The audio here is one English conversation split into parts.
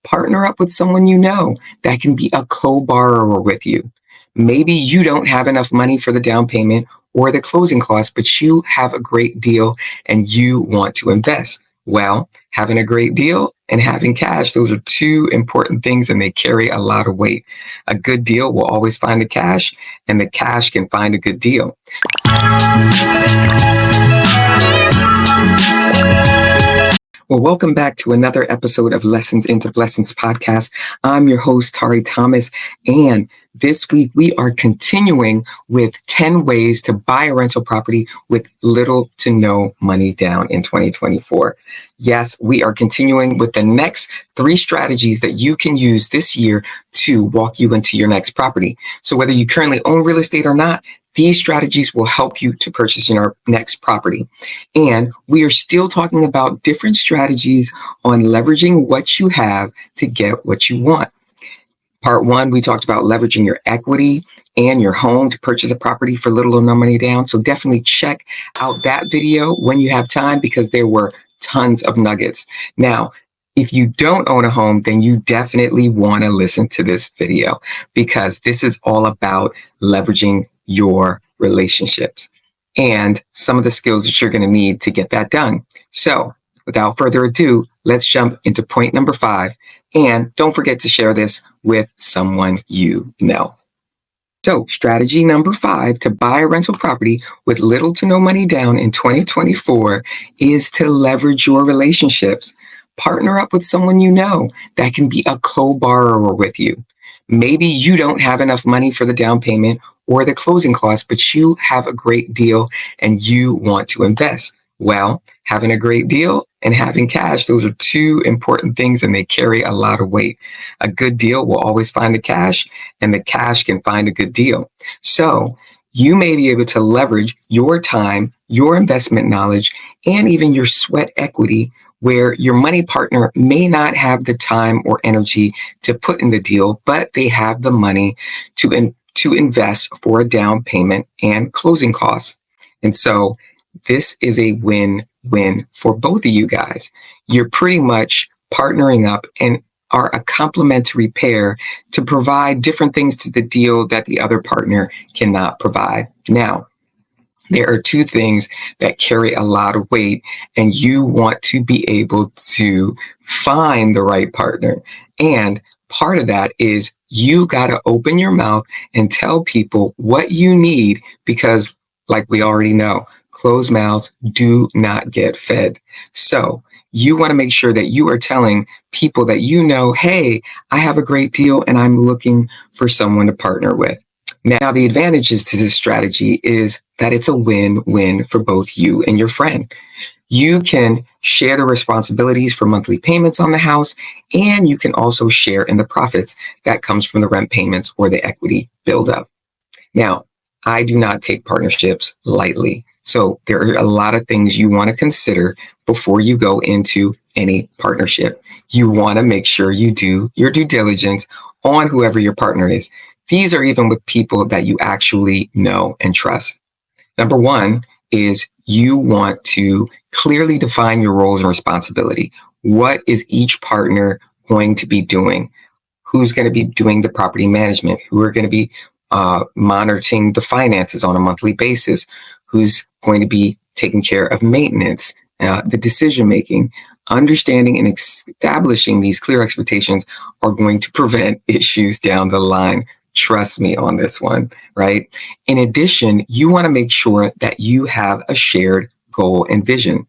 Partner up with someone you know that can be a co-borrower with you. Maybe you don't have enough money for the down payment or the closing costs, but you have a great deal and you want to invest. Well, having a great deal and having cash, those are two important things and they carry a lot of weight. A good deal will always find the cash, and the cash can find a good deal. Well, welcome back to another episode of Lessons into Blessings podcast. I'm your host, Tari Thomas, and this week we are continuing with 10 ways to buy a rental property with little to no money down in 2024. Yes, we are continuing with the next 3 strategies that you can use this year to walk you into your next property. So whether you currently own real estate or not, these strategies will help you to purchase your next property. And we are still talking about different strategies on leveraging what you have to get what you want. Part 1, we talked about leveraging your equity and your home to purchase a property for little or no money down. So definitely check out that video when you have time, because there were tons of nuggets. Now, if you don't own a home, then you definitely want to listen to this video, because this is all about leveraging your relationships and some of the skills that you're going to need to get that done. So without further ado, let's jump into point number 5. And don't forget to share this with someone you know. So strategy number 5 to buy a rental property with little to no money down in 2024 is to leverage your relationships. Partner up with someone you know that can be a co-borrower with you. Maybe you don't have enough money for the down payment or the closing costs, but you have a great deal and you want to invest. Well, having a great deal and having cash, those are two important things and they carry a lot of weight. A good deal will always find the cash, and the cash can find a good deal. So you may be able to leverage your time, your investment knowledge, and even your sweat equity, where your money partner may not have the time or energy to put in the deal, but they have the money to invest for a down payment and closing costs. And so this is a win-win for both of you guys. You're pretty much partnering up and are a complementary pair to provide different things to the deal that the other partner cannot provide. Now, there are 2 things that carry a lot of weight, and you want to be able to find the right partner. And part of that is you got to open your mouth and tell people what you need, because like we already know, closed mouths do not get fed. So you want to make sure that you are telling people that you know, hey, I have a great deal and I'm looking for someone to partner with. Now, the advantages to this strategy is that it's a win-win for both you and your friend. You can share the responsibilities for monthly payments on the house, and you can also share in the profits that comes from the rent payments or the equity buildup. Now, I do not take partnerships lightly. So there are a lot of things you want to consider before you go into any partnership. You want to make sure you do your due diligence on whoever your partner is. These are even with people that you actually know and trust. Number 1 is you want to clearly define your roles and responsibility. What is each partner going to be doing? Who's going to be doing the property management? Who are going to be monitoring the finances on a monthly basis? Who's going to be taking care of maintenance, the decision making? Understanding and establishing these clear expectations are going to prevent issues down the line. Trust me on this one, right? In addition, you want to make sure that you have a shared goal and vision.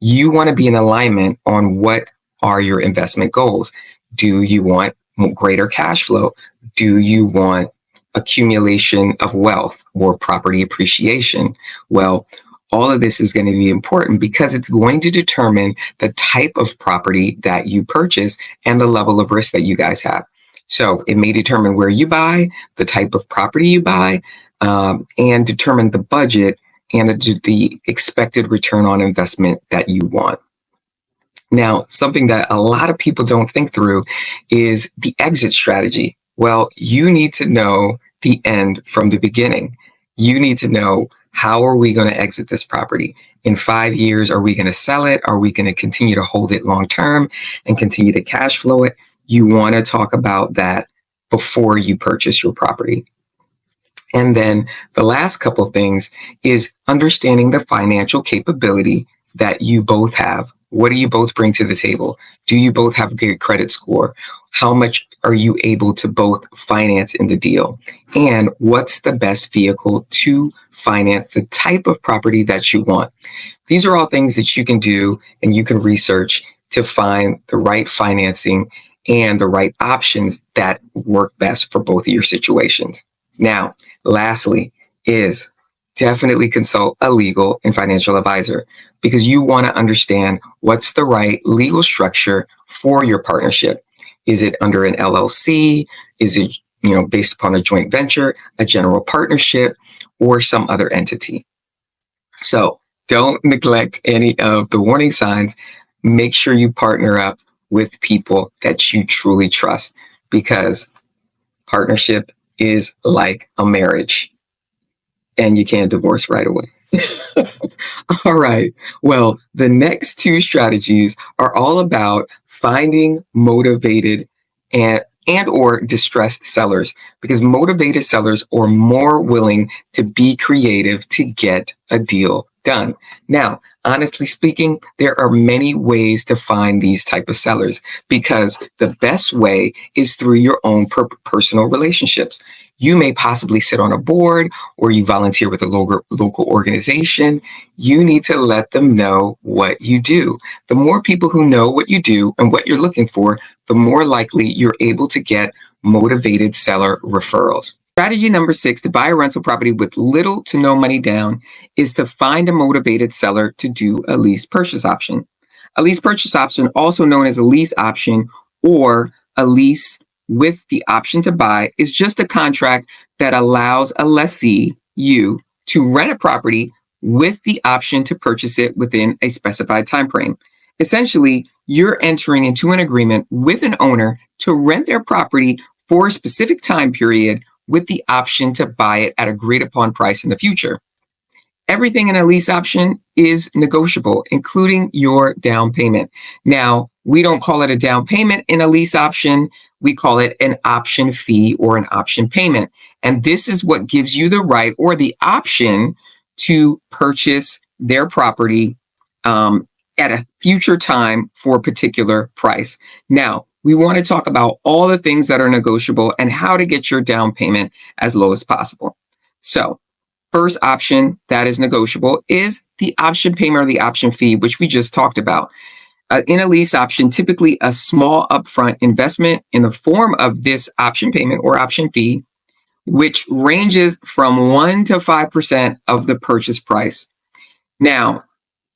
You want to be in alignment on what are your investment goals. Do you want greater cash flow? Do you want accumulation of wealth or property appreciation? Well, all of this is going to be important because it's going to determine the type of property that you purchase and the level of risk that you guys have. So it may determine where you buy, the type of property you buy, and determine the budget and the expected return on investment that you want. Now, something that a lot of people don't think through is the exit strategy. Well, you need to know the end from the beginning. You need to know, how are we going to exit this property? In 5 years, are we going to sell it? Are we going to continue to hold it long term and continue to cash flow it? you want to talk about that before you purchase your property. And then the last couple of things is understanding the financial capability that you both have. What do you both bring to the table? Do you both have a good credit score? How much are you able to both finance in the deal? And what's the best vehicle to finance the type of property that you want? These are all things that you can do and you can research to find the right financing and the right options that work best for both of your situations. Now, lastly, is definitely consult a legal and financial advisor because you want to understand what's the right legal structure for your partnership. Is it under an LLC? Is it, based upon a joint venture, a general partnership, or some other entity? So don't neglect any of the warning signs. Make sure you partner up with people that you truly trust because partnership is like a marriage and you can't divorce right away. All right. Well, the next two strategies are all about finding motivated and or distressed sellers because motivated sellers are more willing to be creative to get a deal done. Now, honestly speaking, there are many ways to find these type of sellers because the best way is through your own personal relationships. You may possibly sit on a board or you volunteer with a local organization. You need to let them know what you do. The more people who know what you do and what you're looking for, the more likely you're able to get motivated seller referrals. Strategy number 6 to buy a rental property with little to no money down is to find a motivated seller to do a lease purchase option. A lease purchase option, also known as a lease option or a lease with the option to buy, is just a contract that allows a lessee, you, to rent a property with the option to purchase it within a specified time frame. Essentially, you're entering into an agreement with an owner to rent their property for a specific time period with the option to buy it at a agreed upon price in the future. Everything in a lease option is negotiable, including your down payment. Now, we don't call it a down payment in a lease option. We call it an option fee or an option payment. And this is what gives you the right or the option to purchase their property at a future time for a particular price. Now, we want to talk about all the things that are negotiable and how to get your down payment as low as possible. So, first option that is negotiable is the option payment or the option fee, which we just talked about. In a lease option, typically a small upfront investment in the form of this option payment or option fee, which ranges from 1 to 5% of the purchase price. Now,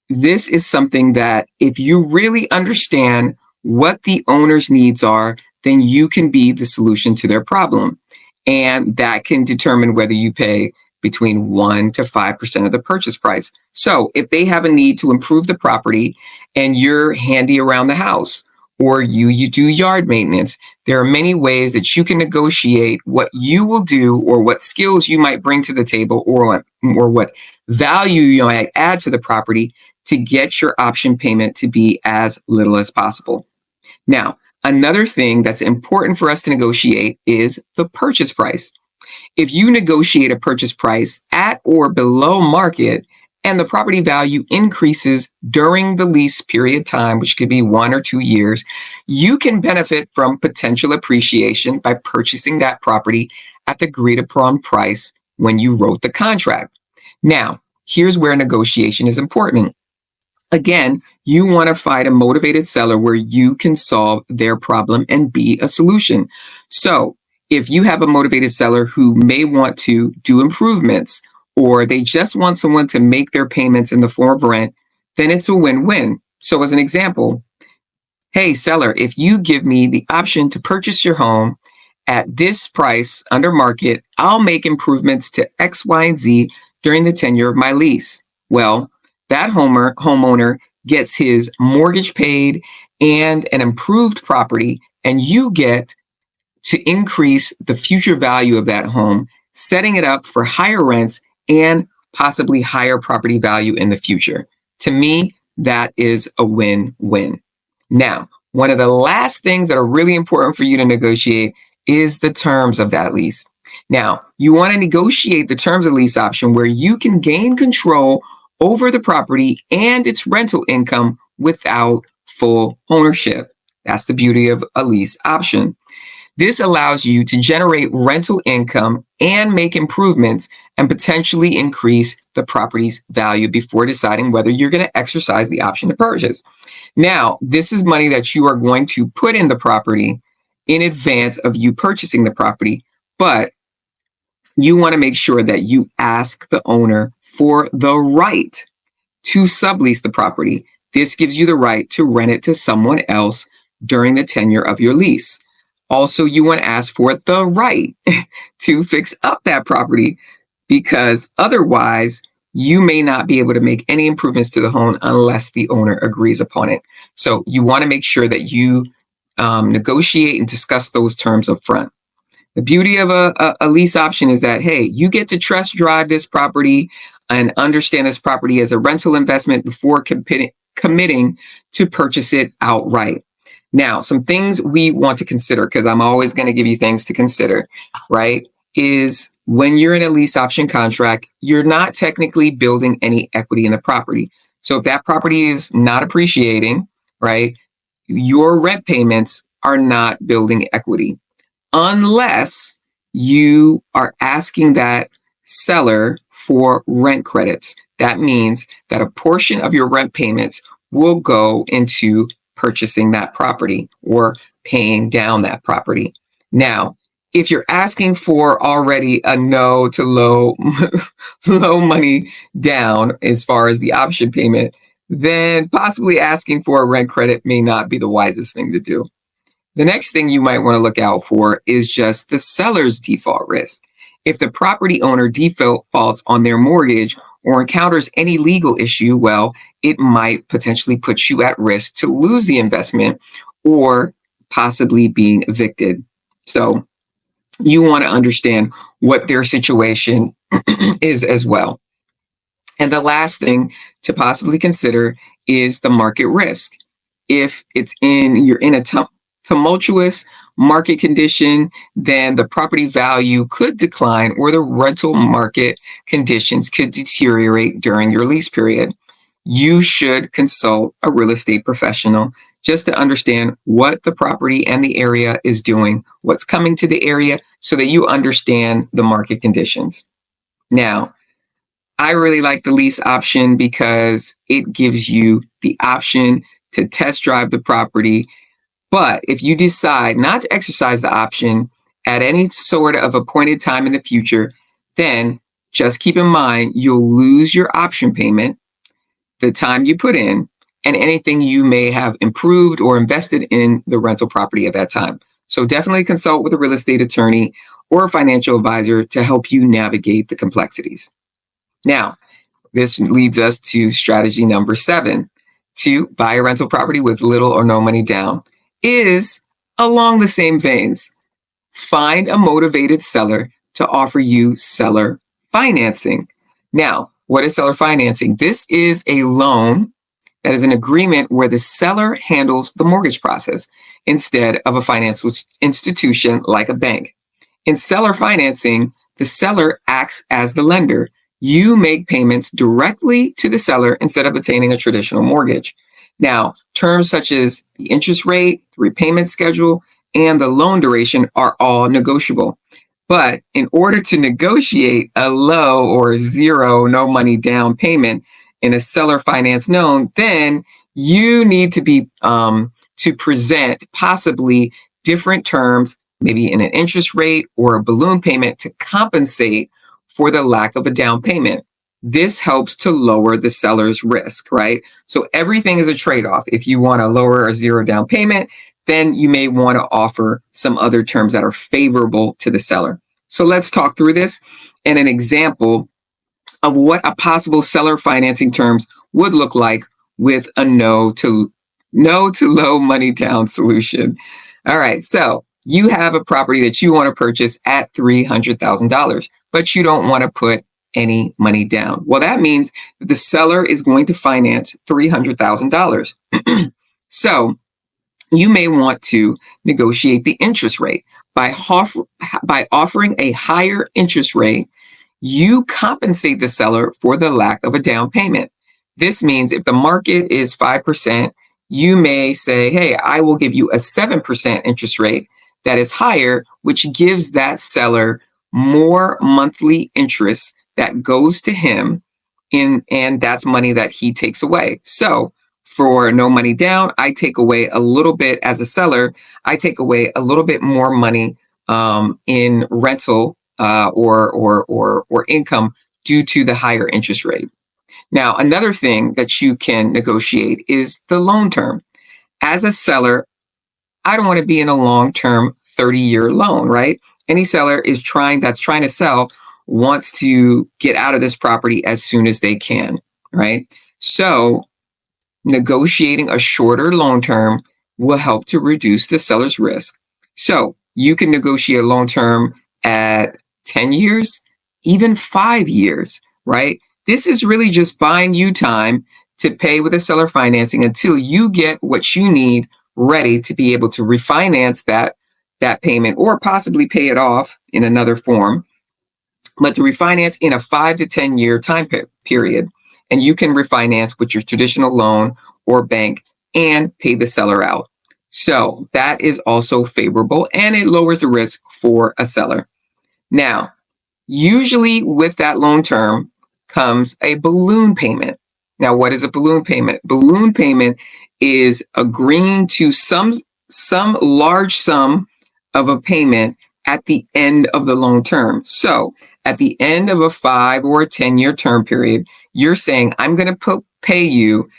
this is something that if you really understand what the owner's needs are, then you can be the solution to their problem. And that can determine whether you pay between 1 to 5% of the purchase price. So if they have a need to improve the property and you're handy around the house or you do yard maintenance, there are many ways that you can negotiate what you will do or what skills you might bring to the table or what value you might add to the property to get your option payment to be as little as possible. Now, another thing that's important for us to negotiate is the purchase price. If you negotiate a purchase price at or below market and the property value increases during the lease period time, which could be 1 or 2 years, you can benefit from potential appreciation by purchasing that property at the agreed upon price when you wrote the contract. Now, here's where negotiation is important. Again, you want to find a motivated seller where you can solve their problem and be a solution. So if you have a motivated seller who may want to do improvements or they just want someone to make their payments in the form of rent, then it's a win-win. So as an example, hey, seller, if you give me the option to purchase your home at this price under market, I'll make improvements to X, Y, and Z during the tenure of my lease. Well, that homeowner gets his mortgage paid and an improved property, and you get to increase the future value of that home, setting it up for higher rents and possibly higher property value in the future. To me, that is a win-win. Now, one of the last things that are really important for you to negotiate is the terms of that lease. Now, you want to negotiate the terms of lease option where you can gain control over the property and its rental income without full ownership. That's the beauty of a lease option. This allows you to generate rental income and make improvements and potentially increase the property's value before deciding whether you're going to exercise the option to purchase. Now, this is money that you are going to put in the property in advance of you purchasing the property, but you want to make sure that you ask the owner for the right to sublease the property. This gives you the right to rent it to someone else during the tenure of your lease. Also, you want to ask for the right to fix up that property, because otherwise you may not be able to make any improvements to the home unless the owner agrees upon it. So you want to make sure that you negotiate and discuss those terms up front. The beauty of a lease option is that, hey, you get to test drive this property and understand this property as a rental investment before committing to purchase it outright. Now, some things we want to consider, because I'm always going to give you things to consider, right, is when you're in a lease option contract, you're not technically building any equity in the property. So if that property is not appreciating, right, your rent payments are not building equity unless you are asking that seller for rent credits. That means that a portion of your rent payments will go into purchasing that property or paying down that property. Now, if you're asking for already a no to low low money down as far as the option payment, then possibly asking for a rent credit may not be the wisest thing to do. The next thing you might want to look out for is just the seller's default risk. If the property owner defaults on their mortgage or encounters any legal issue, well, it might potentially put you at risk to lose the investment or possibly being evicted. So you want to understand what their situation is as well. And the last thing to possibly consider is the market risk. If you're in a tumultuous market condition, then the property value could decline or the rental market conditions could deteriorate during your lease period. You should consult a real estate professional just to understand what the property and the area is doing, what's coming to the area, so that you understand the market conditions. Now, I really like the lease option because it gives you the option to test drive the property. But if you decide not to exercise the option at any sort of appointed time in the future, then just keep in mind you'll lose your option payment, the time you put in, and anything you may have improved or invested in the rental property at that time. So definitely consult with a real estate attorney or a financial advisor to help you navigate the complexities. Now, this leads us to strategy number 7. To buy a rental property with little or no money down is along the same veins. Find a motivated seller to offer you seller financing. Now, what is seller financing? This is a loan that is an agreement where the seller handles the mortgage process instead of a financial institution like a bank. In seller financing, the seller acts as the lender. You make payments directly to the seller instead of obtaining a traditional mortgage. Now, terms such as the interest rate, the repayment schedule, and the loan duration are all negotiable. But in order to negotiate a low or zero, no money down payment in a seller finance loan, then you need to be to present possibly different terms, maybe in an interest rate or a balloon payment to compensate for the lack of a down payment. This helps to lower the seller's risk, right? So everything is a trade-off. If you want a lower or zero down payment, then you may want to offer some other terms that are favorable to the seller. So let's talk through this and an example of what a possible seller financing terms would look like with a no to low money down solution. All right, so you have a property that you want to purchase at $300,000, but you don't want to put any money down. Well, that means that the seller is going to finance $300,000. So You may want to negotiate the interest rate. By offering a higher interest rate, you compensate the seller for the lack of a down payment. This means if the market is 5%, you may say, hey, I will give you a 7% interest rate that is higher, which gives that seller more monthly interest that goes to him and that's money that he takes away. So for no money down, I take away a little bit as a seller. I take away a little bit more money in rental or income due to the higher interest rate. Now, another thing that you can negotiate is the loan term. As a seller, I don't want to be in a long-term 30-year loan, right? Any seller that's trying to sell wants to get out of this property as soon as they can, right? So negotiating a shorter loan term will help to reduce the seller's risk. So you can negotiate a loan term at 10 years, even 5 years, right? This is really just buying you time to pay with a seller financing until you get what you need ready to be able to refinance that payment or possibly pay it off in another form, but to refinance in a 5 to 10 year time period. And you can refinance with your traditional loan or bank and pay the seller out. So that is also favorable and it lowers the risk for a seller. Now, usually with that loan term comes a balloon payment. Now, what is a balloon payment? Balloon payment is agreeing to some large sum of a payment at the end of the loan term. So at the end of a 5 or a 10-year term period, you're saying, I'm going to pay you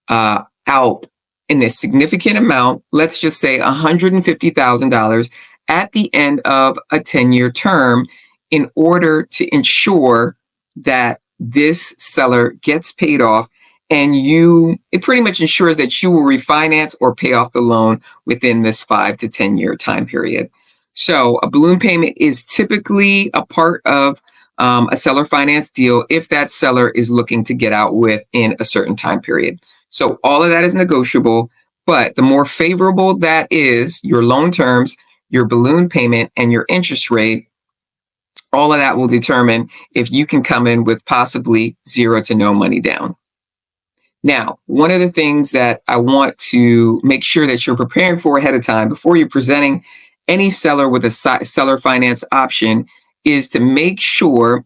out in a significant amount, let's just say $150,000 at the end of a 10-year term in order to ensure that this seller gets paid off and it pretty much ensures that you will refinance or pay off the loan within this 5 to 10-year time period. So a balloon payment is typically a part of a seller finance deal if that seller is looking to get out within a certain time period. So all of that is negotiable, but the more favorable that is, your loan terms, your balloon payment, and your interest rate, all of that will determine if you can come in with possibly 0 to no money down. Now, one of the things that I want to make sure that you're preparing for ahead of time before you're presenting any seller with a seller finance option is to make sure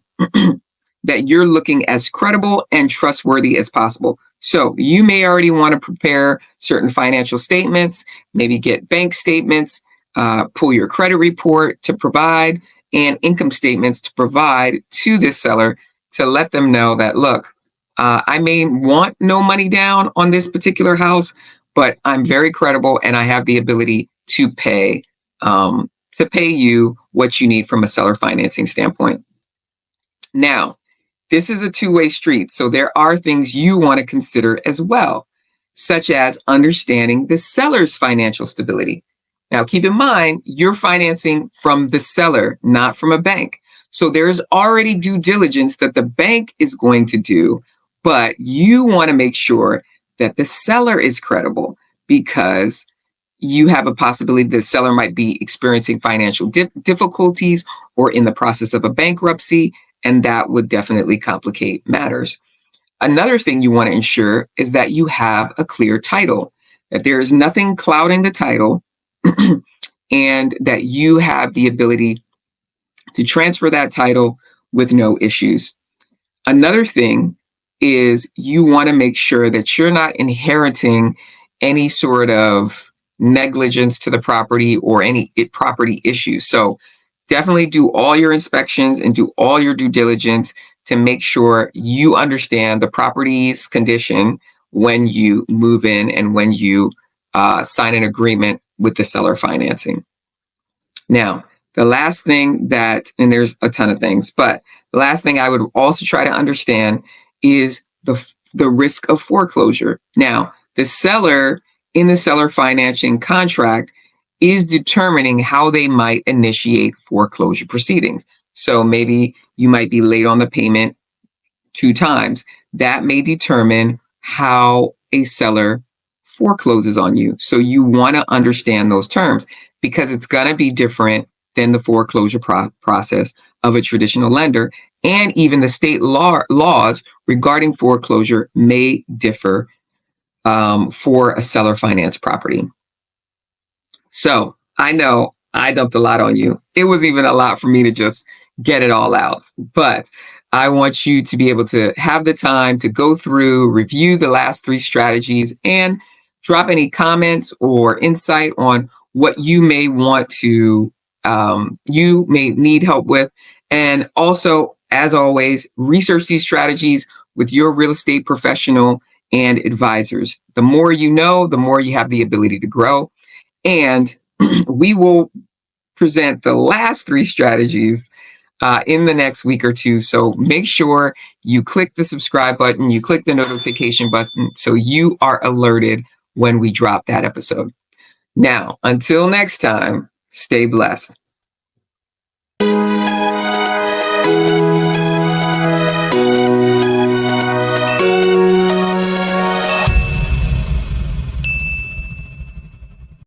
that you're looking as credible and trustworthy as possible. So you may already want to prepare certain financial statements, maybe get bank statements, pull your credit report to provide, and income statements to provide to this seller to let them know that, look, I may want no money down on this particular house, but I'm very credible and I have the ability to pay you what you need from a seller financing standpoint. Now, this is a two-way street, so there are things you want to consider as well, such as understanding the seller's financial stability. Now, keep in mind, you're financing from the seller, not from a bank. So there's already due diligence that the bank is going to do, but you want to make sure that the seller is credible because you have a possibility the seller might be experiencing financial difficulties or in the process of a bankruptcy, and that would definitely complicate matters. Another thing you want to ensure is that you have a clear title, that there is nothing clouding the title, and that you have the ability to transfer that title with no issues. Another thing is you want to make sure that you're not inheriting any sort of negligence to the property or any property issues. So definitely do all your inspections and do all your due diligence to make sure you understand the property's condition when you move in and when you sign an agreement with the seller financing. Now, the last thing and there's a ton of things, but the last thing I would also try to understand is the risk of foreclosure. Now, the seller in the seller financing contract is determining how they might initiate foreclosure proceedings. So maybe you might be late on the payment 2 times. That may determine how a seller forecloses on you. So you want to understand those terms because it's going to be different than the foreclosure process of a traditional lender. And even the state laws regarding foreclosure may differ for a seller finance property. So I know I dumped a lot on you. It was even a lot for me to just get it all out. But I want you to be able to have the time to go through, review the last 3 strategies, and drop any comments or insight on what you may want to, you may need help with. And also, as always, research these strategies with your real estate professional and advisors. The more you know, the more you have the ability to grow. And we will present the last 3 strategies in the next week or two. So make sure you click the subscribe button, you click the notification button so you are alerted when we drop that episode. Now, until next time, stay blessed.